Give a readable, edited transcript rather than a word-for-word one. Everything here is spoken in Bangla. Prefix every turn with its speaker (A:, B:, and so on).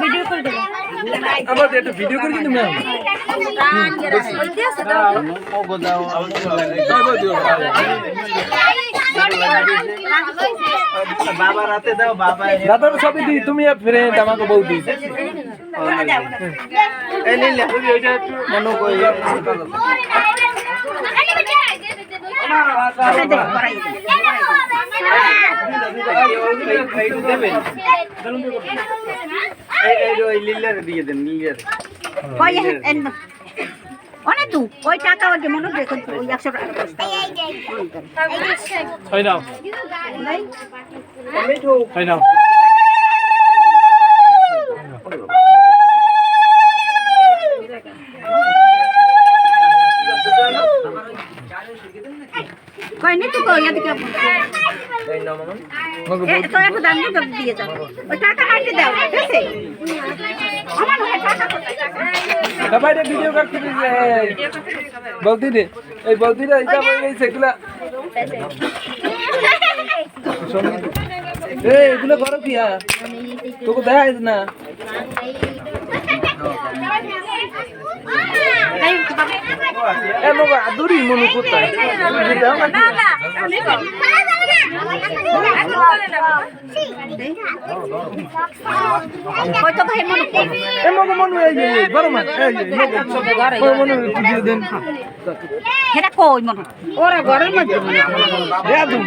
A: ভিডিও করে দেবো
B: আবার একটা ভিডিও করে কিন্তু ম্যাম
C: বাবা রাতে দাও বাবা
B: দাদার সবই দি তুমি ফ্রেন্ড আমাকে বলতি
C: এই নীলা মনো কই এই লীলার দিয়ে দেন লীলার
A: অনেক তু ওই টাকা ওই মনে দেখুন ওই 100 টাকা
B: হয় নাও হয় নাও
A: কই নি তো কই এদিকে তো একটা দাম দিয়ে যাও ওই টাকা কাটে দাও ঠিক আছে আমার টাকা
B: সবাই ভিডিও করতে দিছে বলতি রে এই বলতি রে এটা বলে সেগুলা এই এগুলো করো কি তোকে দেখাই না এ বাবা আদুরি মনে কোথায়
A: ওই তো ভাই মনে
B: এ মগো মনে এই যে বড় মান এই যে মনে দিয়ে দেন
A: এটা কই মনে ওরা ঘরের মধ্যে
B: এ আদু